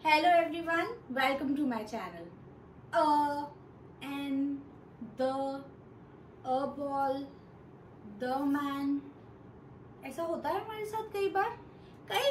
Hello everyone, welcome to my channel. A, an, the, a ball, the man. ऐसा होता है हमारे साथ कई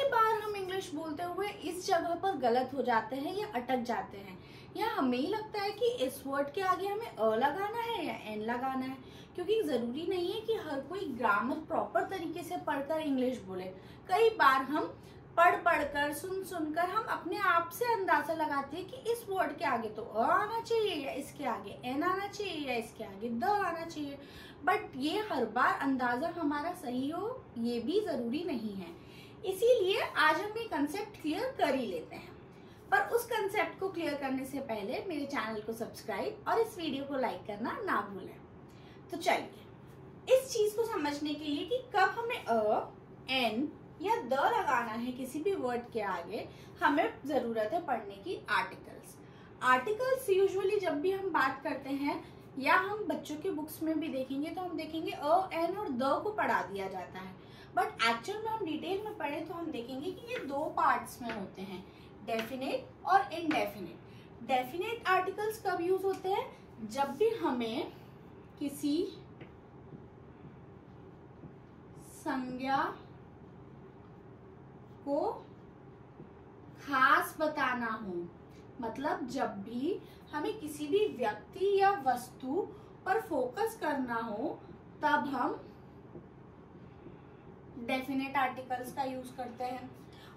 बार हम इंग्लिश बोलते हुए इस जगह पर गलत हो जाते हैं या अटक जाते हैं, या हमें ही लगता है कि इस वर्ड के आगे हमें अ लगाना है या एन लगाना है, क्योंकि जरूरी नहीं है कि हर कोई ग्रामर प्रॉपर तरीके से पढ़कर इंग्लिश बोले। कई बार हम पढ़कर सुनकर हम अपने आप से अंदाजा लगाते हैं कि इस वर्ड के आगे तो अ आना चाहिए या इसके आगे एन आना चाहिए या इसके आगे द आना चाहिए, बट ये हर बार अंदाजा हमारा सही हो ये भी जरूरी नहीं है। इसीलिए आज हम ये कंसेप्ट क्लियर कर ही लेते हैं, पर उस कंसेप्ट को क्लियर करने से पहले मेरे चैनल को सब्सक्राइब और इस वीडियो को लाइक करना ना भूलें। तो चलिए इस चीज को समझने के लिए कि कब हमें अ, एन या द लगाना है किसी भी वर्ड के आगे, हमें जरूरत है पढ़ने की आर्टिकल्स यूजुअली जब भी हम बात करते हैं या हम बच्चों के बुक्स में भी देखेंगे तो हम देखेंगे अ, एन और द को पढ़ा दिया जाता है, बट एक्चुअल में हम डिटेल में पढ़े तो हम देखेंगे कि ये दो पार्ट्स में होते हैं, डेफिनेट और इनडेफिनेट। डेफिनेट आर्टिकल्स कब यूज होते हैं? जब भी हमें किसी संज्ञा को खास बताना हो, मतलब जब भी हमें किसी भी व्यक्ति या वस्तु पर फोकस करना हो तब हम डेफिनेट आर्टिकल्स का यूज करते हैं।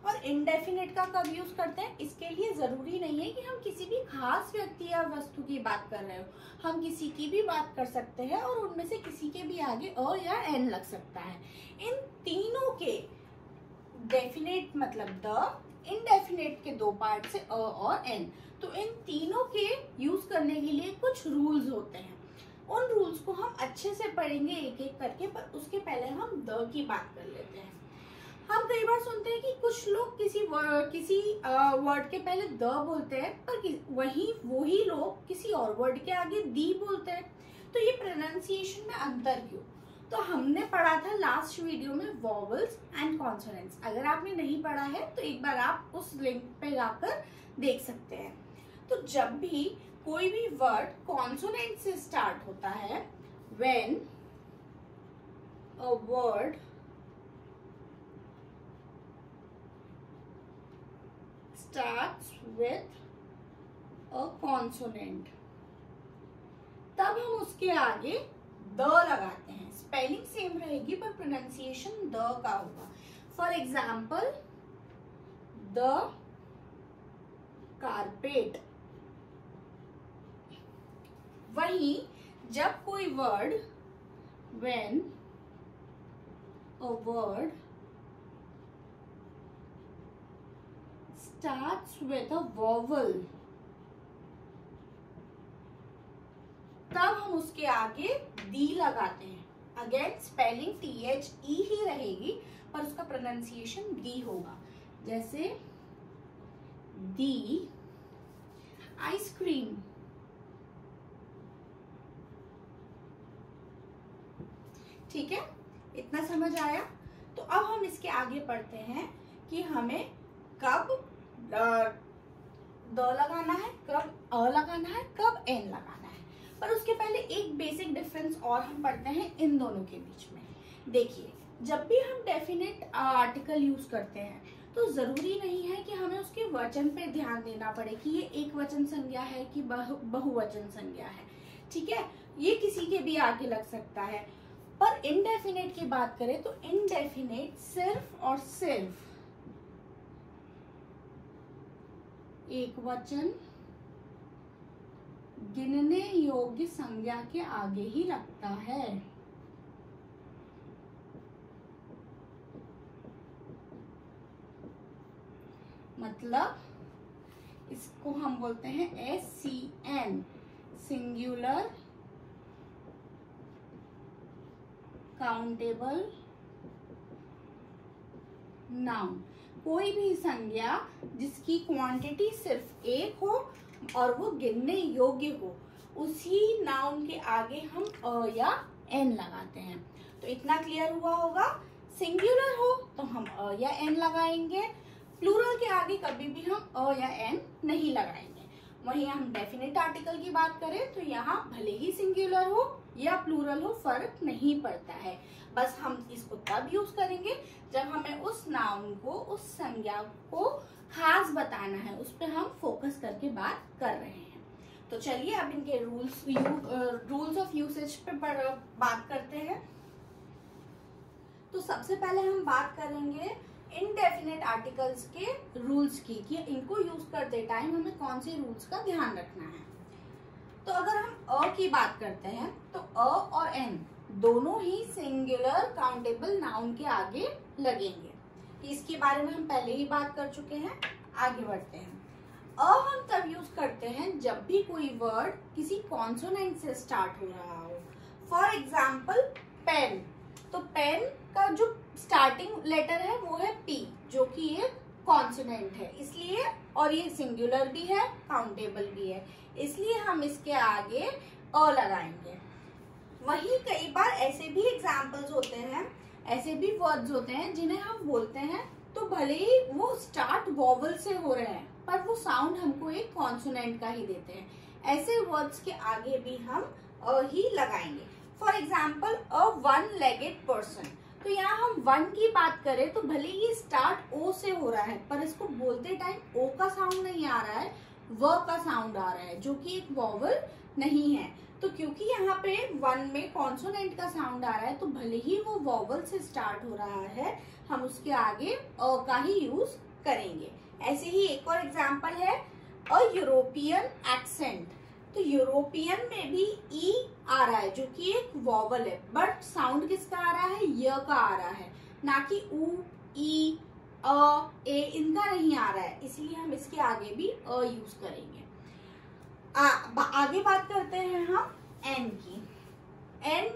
और इनडेफिनेट का कब यूज करते हैं? इसके लिए जरूरी नहीं है कि हम किसी भी खास व्यक्ति या वस्तु की बात कर रहे हो, हम किसी की भी बात कर सकते हैं और उनमें से किसी के भी आगे अ या एन लग सकता है। इन तीनों के डेफिनेट मतलब द, इनडेफिनेट के दो पार्ट से अ और एन, तो इन तीनों के यूज करने के लिए कुछ रूल्स होते हैं। उन रूल्स को हम अच्छे से पढ़ेंगे एक एक करके, पर उसके पहले हम द की बात कर लेते हैं। हम कई बार सुनते हैं कि कुछ लोग किसी वर्ड के पहले द बोलते हैं, पर वही लोग किसी और वर्ड के आगे दी बोलते हैं, तो ये प्रोनाउंसिएशन में अंतर क्यों? तो हमने पढ़ा था लास्ट वीडियो में वॉवल्स एंड कॉन्सोनेंट्स। अगर आपने नहीं पढ़ा है तो एक बार आप उस लिंक पे जाकर देख सकते हैं। तो जब भी कोई भी वर्ड कॉन्सोनेंट से स्टार्ट होता है, when a word starts with a consonant, तब हम उसके आगे द लगाते हैं। स्पेलिंग सेम रहेगी पर प्रोनाउंसिएशन द का होगा। For example the carpet. वहीं जब कोई word when a word starts with a vowel, तब हम उसके आगे दी लगाते हैं। अगेन स्पेलिंग THE ही रहेगी पर उसका प्रोनाउंसिएशन दी होगा। जैसे दी आइसक्रीम, ठीक है, इतना समझ आया? तो अब हम इसके आगे पढ़ते हैं कि हमें कब द लगाना है, कब अ लगाना है, कब एन लगाना है। पर उसके पहले एक बेसिक डिफरेंस और हम पढ़ते हैं इन दोनों के बीच में। देखिए, जब भी हम डेफिनेट आर्टिकल यूज करते हैं तो जरूरी नहीं है कि हमें उसके वचन पे ध्यान देना पड़े कि ये एक वचन संज्ञा है कि बहुवचन संज्ञा है, ठीक है, ये किसी के भी आगे लग सकता है। पर इनडेफिनेट की बात करें तो इनडेफिनेट सिर्फ और सिर्फ एक वचन गिनने योग्य संज्ञा के आगे ही लगता है। मतलब इसको हम बोलते हैं SCN, सिंगुलर काउंटेबल नाउन। कोई भी संज्ञा जिसकी क्वांटिटी सिर्फ एक हो और वो गिनने योग्य हो, उसी नाउन के आगे हम अ या एन लगाते हैं। तो इतना क्लियर हुआ होगा। सिंगुलर हो तो हम अ या एन लगाएंगे, प्लूरल के आगे कभी भी हम अ या एन नहीं लगाएंगे। वहीं हम डेफिनेट आर्टिकल की बात करें तो यहाँ भले ही सिंगुलर हो या प्लूरल हो, फर्क नहीं पड़ता है। बस हम इसको तब यूज करेंगे जब हमें उस नाउन को, उस संज्ञा को खास बताना है, उस पर हम फोकस करके बात कर रहे हैं। तो चलिए अब इनके रूल्स ऑफ यूसेज पे बात करते हैं। तो सबसे पहले हम बात करेंगे इनडेफिनेट आर्टिकल्स के रूल्स की, कि इनको यूज करते टाइम हमें कौन से रूल्स का ध्यान रखना है। तो अगर हम अ की बात करते हैं तो अ और एन दोनों ही सिंगुलर काउंटेबल नाउन के आगे लगेंगे। इसके बारे में हम पहले ही बात कर चुके हैं। आगे बढ़ते हैं। अ हम तब यूज करते हैं जब भी कोई वर्ड किसी कॉन्सोनेंट से स्टार्ट हो रहा हो। फॉर एग्जाम्पल पेन, तो पेन का जो स्टार्टिंग लेटर है वो है पी, जो कि एक कॉन्सोनेंट है, इसलिए, और ये सिंगुलर भी है, काउंटेबल भी है, इसलिए हम इसके आगे अ लगाएंगे। वहीं कई बार ऐसे भी एग्जाम्पल्स होते हैं, ऐसे भी वर्ड्स होते हैं जिन्हें हम बोलते हैं तो भले ही वो स्टार्ट वॉवल से हो रहे हैं पर वो साउंड हमको एक कॉन्सोनेंट का ही देते हैं। ऐसे वर्ड्स के आगे भी हम अ ही लगाएंगे। For example a one legged person, तो यहाँ हम वन की बात करें तो भले ही स्टार्ट ओ से हो रहा है पर इसको बोलते टाइम ओ का साउंड नहीं आ रहा है, व का साउंड आ रहा है, जो कि एक वॉवल नहीं है। तो क्योंकि यहाँ पे वन में कॉन्सोनेंट का साउंड आ रहा है तो भले ही वो वॉवल से स्टार्ट हो रहा है, हम उसके आगे अ का ही यूज करेंगे। ऐसे ही एक और एग्जाम्पल है अ यूरोपियन एक्सेंट, तो यूरोपियन में भी ई आ रहा है जो कि एक वॉवल है, बट साउंड किसका आ रहा है, य का आ रहा है, ना कि उ, ई, अ, ए इनका नहीं आ रहा है, इसलिए हम इसके आगे भी अ यूज करेंगे। आगे बात करते हैं हम एन की। एन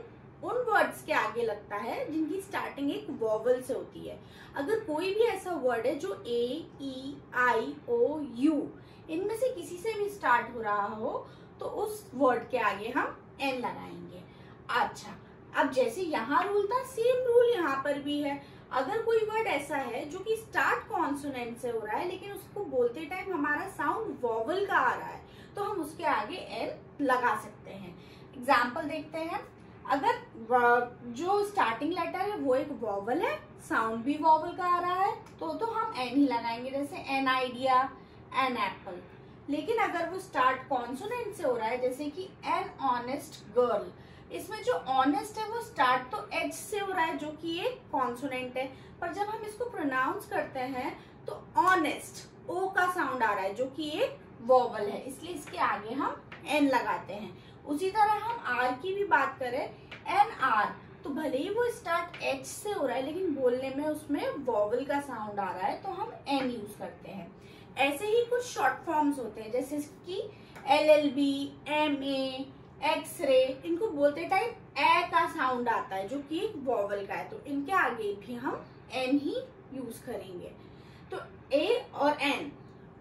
उन वर्ड्स के आगे लगता है जिनकी स्टार्टिंग एक वॉवल से होती है। अगर कोई भी ऐसा वर्ड है जो ए, ई, आई, ओ, यू इनमें से किसी से भी स्टार्ट हो रहा हो तो उस वर्ड के आगे हम एन लगाएंगे। अच्छा, अब जैसे यहाँ रूल था सेम रूल यहाँ पर भी है। अगर कोई वर्ड ऐसा है जो कि स्टार्ट कॉन्सोनेंट से हो रहा है लेकिन उसको बोलते टाइम हमारा साउंड वॉवल का आ रहा है तो हम उसके आगे एन लगा सकते हैं। एग्जाम्पल देखते हैं। अगर जो स्टार्टिंग लेटर है वो एक वॉवल है, साउंड भी वॉवल का आ रहा है तो हम एन ही लगाएंगे, जैसे एन आइडिया, एन एप्पल। लेकिन अगर वो स्टार्ट कॉन्सोनेंट से हो रहा है जैसे कि एन ऑनेस्ट गर्ल, इसमें जो ऑनेस्ट है वो स्टार्ट तो एच से हो रहा है जो कि एक कॉन्सोनेंट है, पर जब हम इसको प्रोनाउंस करते हैं तो ऑनेस्ट ओ का साउंड आ रहा है जो कि एक वॉवल है, इसलिए इसके आगे हम एन लगाते हैं। उसी तरह हम आर की भी बात करें, एन आर, तो भले ही वो स्टार्ट एच से हो रहा है लेकिन बोलने में उसमें वॉवल का साउंड आ रहा है तो हम एन यूज करते हैं। ऐसे ही कुछ शॉर्ट फॉर्म्स होते हैं जैसे कि LLB, MA, एक्सरे, इनको बोलते टाइम ए का साउंड आता है जो कि एक वॉवल का है तो इनके आगे भी हम एन ही यूज करेंगे। तो ए और एन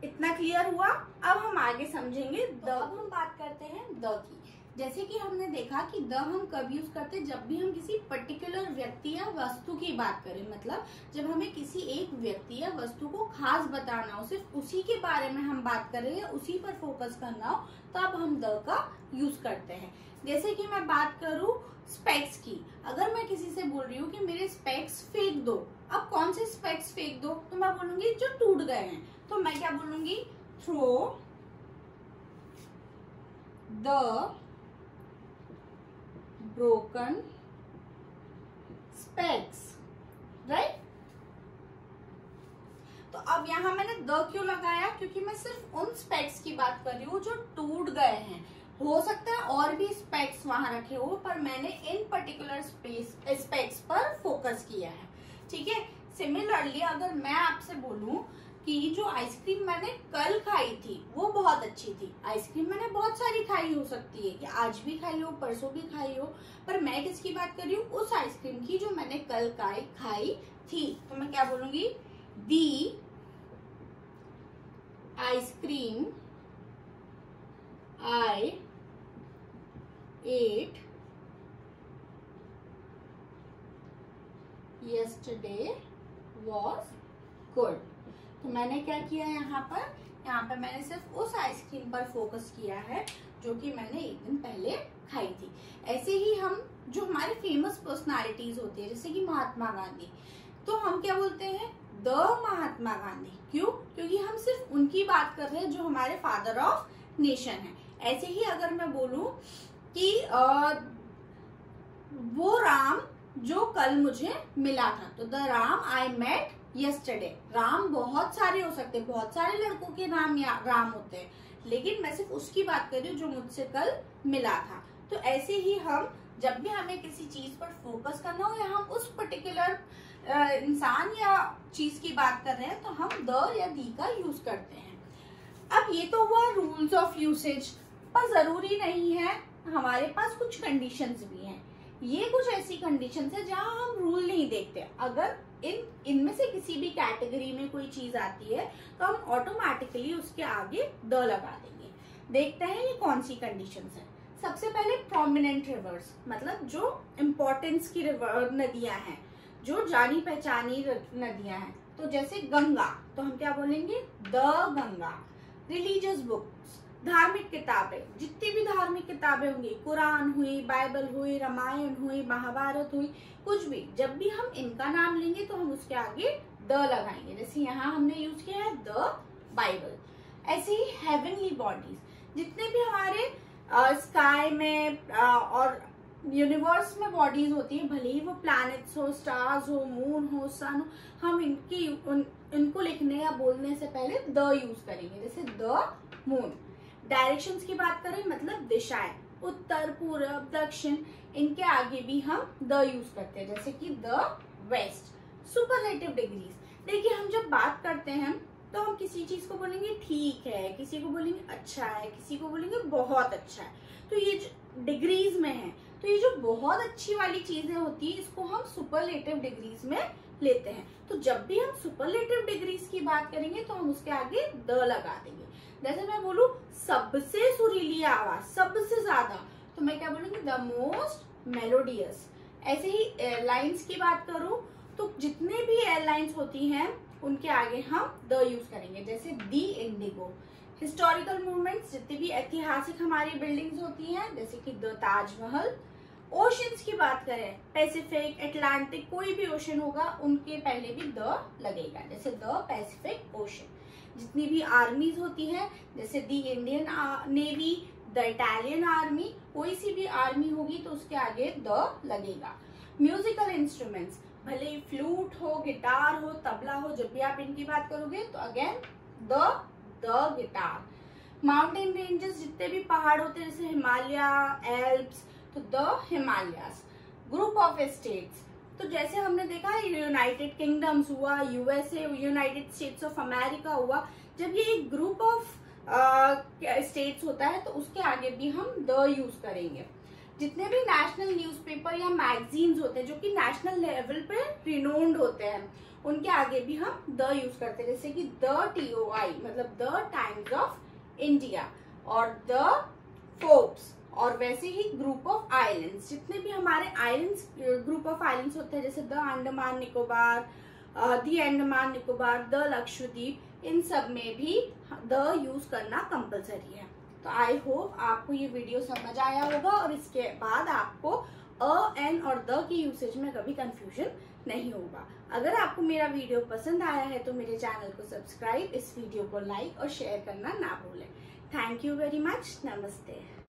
इतना क्लियर हुआ। अब हम आगे समझेंगे द। अब हम बात करते हैं द की। जैसे कि हमने देखा कि द हम कब यूज करते हैं, जब भी हम किसी पर्टिकुलर व्यक्ति या वस्तु की बात करें, मतलब जब हमें किसी एक व्यक्ति या वस्तु को खास बताना हो, सिर्फ उसी के बारे में हम बात करें या उसी पर फोकस करना हो, तब हम द का यूज करते हैं। जैसे कि मैं बात करूं स्पेक्स की, अगर मैं किसी से बोल रही हूँ कि मेरे स्पेक्स फेंक दो, अब कौन से स्पेक्स फेंक दो, तो मैं बोलूंगी जो टूट गए हैं, तो मैं क्या बोलूंगी, throw the broken specs, right. तो अब यहां मैंने द क्यों लगाया, क्योंकि मैं सिर्फ उन स्पेक्स की बात कर रही हूँ जो टूट गए हैं। हो सकता है और भी स्पेक्स वहां रखे हो, पर मैंने इन पर्टिकुलर स्पेक्स पर फोकस किया है, ठीक है। सिमिलरली अगर मैं आपसे बोलूं कि जो आइसक्रीम मैंने कल खाई थी वो बहुत अच्छी थी, आइसक्रीम मैंने बहुत सारी खाई हो सकती है कि आज भी खाई हो, परसों भी खाई हो, पर मैं किसकी बात कर रही हूँ, उस आइसक्रीम की जो मैंने कल खाई थी। तो मैं क्या बोलूंगी, the ice cream I ate yesterday was good। तो मैंने क्या किया यहाँ पर मैंने सिर्फ उस आइसक्रीम पर फोकस किया है जो कि मैंने एक दिन पहले खाई थी। ऐसे ही हम जो हमारे फेमस पर्सनालिटीज होती है जैसे कि महात्मा गांधी, तो हम क्या बोलते हैं, द महात्मा गांधी। क्यों? क्योंकि हम सिर्फ उनकी बात कर रहे हैं जो हमारे फादर ऑफ नेशन है। ऐसे ही अगर मैं बोलूं कि वो राम जो कल मुझे मिला था, तो the Ram I met yesterday. Ram बहुत सारे हो सकते हैं, बहुत सारे लड़कों के नाम या राम होते हैं, लेकिन मैं सिर्फ उसकी बात कर रही हूँ जो मुझसे कल मिला था। तो ऐसे ही हम जब भी हमें किसी चीज पर फोकस करना हो या हम उस पर्टिकुलर इंसान या चीज की बात कर रहे हैं तो हम द या दी का यूज करते हैं। अब ये तो हुआ रूल्स ऑफ यूसेज, पर जरूरी नहीं है, हमारे पास कुछ कंडीशंस भी हैं। ये कुछ ऐसी कंडीशंस है जहां हम रूल नहीं देखते। अगर इनमें से किसी भी कैटेगरी में कोई चीज आती है तो हम ऑटोमेटिकली उसके आगे द लगा देंगे। देखते हैं ये कौन सी कंडीशंस है। सबसे पहले प्रोमिनेंट रिवर्स, मतलब जो इम्पोर्टेंस की नदियां हैं, जो जानी पहचानी नदियां हैं। तो जैसे गंगा, तो हम क्या बोलेंगे, द गंगा। रिलीजियस बुक्स, धार्मिक किताबें, जितनी भी धार्मिक किताबें होंगी, कुरान हुई, बाइबल हुई, रामायण हुई, महाभारत हुई, कुछ भी, जब भी हम इनका नाम लेंगे तो हम उसके आगे द लगाएंगे। जैसे यहाँ हमने यूज किया है द बाइबल। ऐसे ही हेवनली बॉडीज, जितने भी हमारे स्काई में और यूनिवर्स में बॉडीज होती है, भले ही वो प्लैनेट्स हो, स्टार्स हो, मून हो, सन हो, हम इनको लिखने या बोलने से पहले द यूज करेंगे। जैसे द मून। डायरेक्शंस की बात करें, मतलब दिशाएं, उत्तर, पूर्व, दक्षिण, इनके आगे भी हम द यूज करते हैं, जैसे कि द वेस्ट। सुपरलेटिव डिग्रीज, देखिए हम जब बात करते हैं तो हम किसी चीज को बोलेंगे ठीक है, किसी को बोलेंगे अच्छा है, किसी को बोलेंगे बहुत अच्छा है। तो ये जो डिग्रीज में है, तो ये जो बहुत अच्छी वाली चीजें होती है इसको हम सुपरलेटिव डिग्रीज में लेते हैं। तो जब भी हम सुपरलेटिव डिग्रीज की बात करेंगे तो हम उसके आगे द लगा देंगे। जैसे मैं बोलूं सबसे सुरीली आवाज, सबसे ज्यादा, तो मैं क्या बोलूंगी, द मोस्ट मेलोडियस। ऐसे ही एयरलाइंस की बात करूं तो जितने भी एयरलाइंस होती हैं उनके आगे हम द यूज करेंगे, जैसे दी इंडिगो। हिस्टोरिकल मूवमेंट्स, जितनी भी ऐतिहासिक हमारी बिल्डिंग्स होती हैं, जैसे कि द ताजमहल। ओशंस की बात करें, पैसिफिक, अटलांटिक, कोई भी ओशन होगा उनके पहले भी द लगेगा, जैसे द पैसिफिक ओशन। जितनी भी आर्मीज होती है, जैसे the Indian Navy, the Italian army, कोई सी भी आर्मी होगी तो उसके आगे द लगेगा। म्यूजिकल इंस्ट्रूमेंट्स, भले ही फ्लूट हो, गिटार हो, तबला हो, जब भी आप इनकी बात करोगे तो again the guitar. Mountain ranges, जितने भी पहाड़ होते हैं जैसे हिमालय, एल्प्स, तो the Himalayas. Group of states, तो जैसे हमने देखा यूनाइटेड किंगडम्स हुआ, USA, United states of America हुआ, जब ये एक ग्रुप ऑफ स्टेट्स होता है तो उसके आगे भी हम द यूज करेंगे। जितने भी नेशनल न्यूज़पेपर या मैगजीन्स होते हैं जो कि नेशनल लेवल पे रिनोन्ड होते हैं, उनके आगे भी हम द यूज करते हैं, जैसे कि द TOI, मतलब द टाइम्स ऑफ इंडिया, और द फोर्ब्स। और वैसे ही ग्रुप ऑफ आइलैंड्स, जितने भी हमारे आइलैंड्स, ग्रुप ऑफ आइलैंड्स होते हैं, जैसे the Andaman Nicobar, the Andaman Nicobar, the Lakshadweep, इन सब में भी द यूज करना कंपलसरी है। तो आई होप आपको ये वीडियो समझ आया होगा और इसके बाद आपको अ, एन और द की यूसेज में कभी कंफ्यूजन नहीं होगा। अगर आपको मेरा वीडियो पसंद आया है तो मेरे चैनल को सब्सक्राइब, इस वीडियो को लाइक और शेयर करना ना भूलें। Thank you very much. नमस्ते।